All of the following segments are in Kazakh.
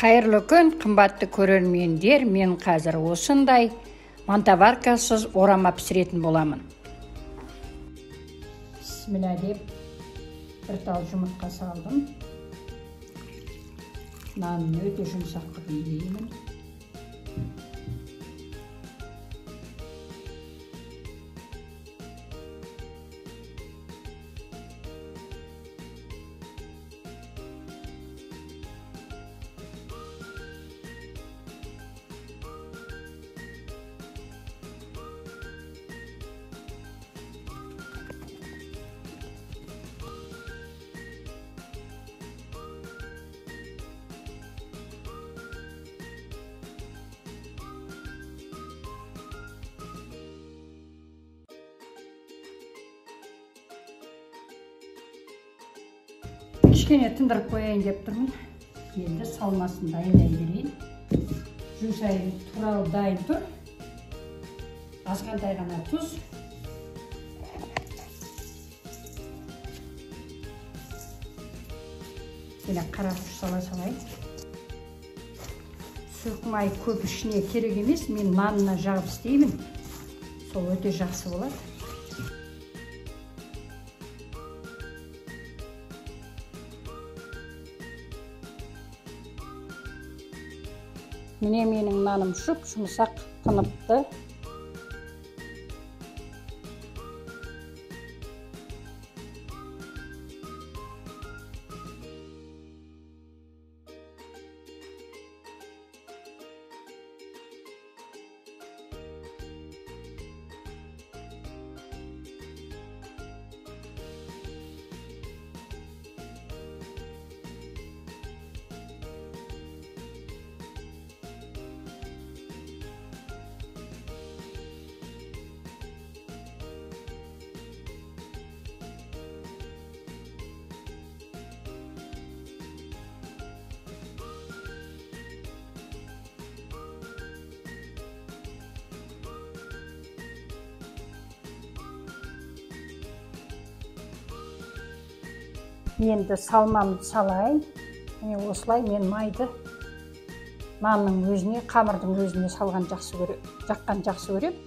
Қайырлы күн, қымбатты көрермендер, мен қазір осындай мантаваркасыз орама пісіретін боламын. Бисмилля деп бір тал жұмыртқа салдым. Нанын өте жұмсақ қылып илеймін. Кішкене тындырып қояйын деп тұрмын. Енді салмасын дайындай берейін. Жұмсайын туралы дайын тұр. Азғантай ғана тұз. Енді қара тұз сала салайын. Сұйық май көп ішіне керек емес. Мен нанына жағып істеймін. Сол өте жақсы болады. Міне менің наным жұмсақ тыныпты. Енді салмамды салайын. Осылай мен майды нанның өзіне, қамырдың өзіне салған жаққан жақсы көрем.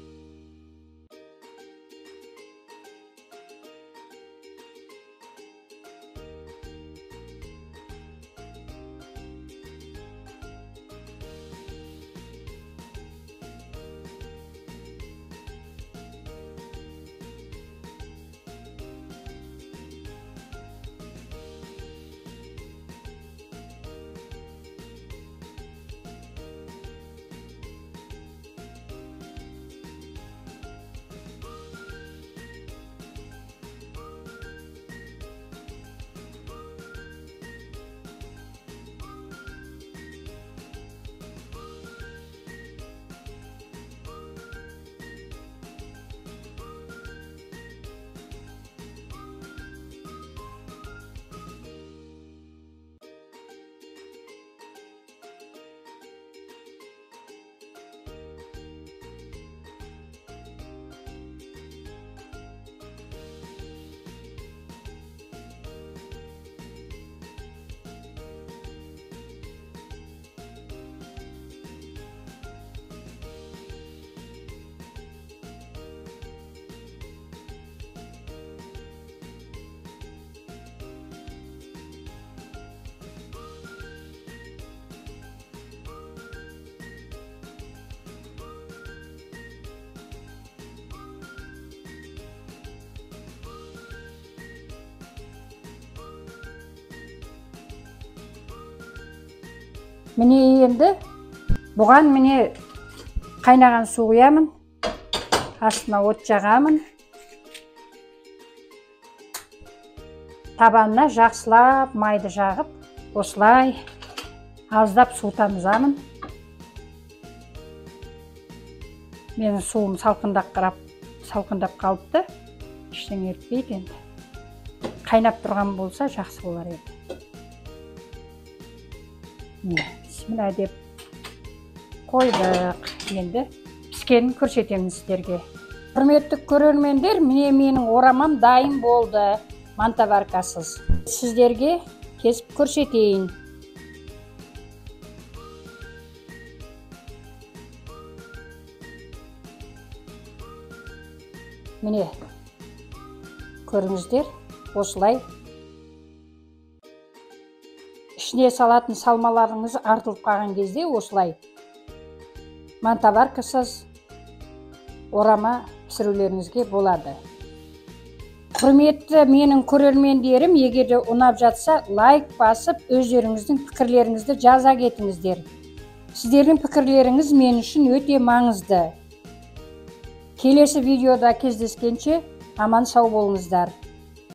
Міне енді бұған қайнаған су құямын. Астына от жағамын. Табанына жақсылап майды жағып, осылай аздап су тамызамын. Менің суым салқындап қалыпты. Ештеңе етпейді енді. Қайнап тұрған болса жақсы болар еді. Бисмилля деп қойдық. Енді піскенін көрсетемін сіздерге. Құрметті көрермендер, міне менің орамам дайын болды. Мантаваркасыз. Сіздерге кесіп көрсетейін. Міне көріңіздер, осылай ішіне салатын салмаларыңыз артылып қалған кезде осылай мантоваркасыз орама пісірулеріңізге болады. Құрметті менің көрермендерім, егер де ұнап жатса, лайк басып, өздеріңіздің пікірлеріңізді жаза кетіңіздер. Сіздердің пікірлеріңіз мен үшін өте маңызды. Келесі видеода кездескенше аман сау болыңыздар.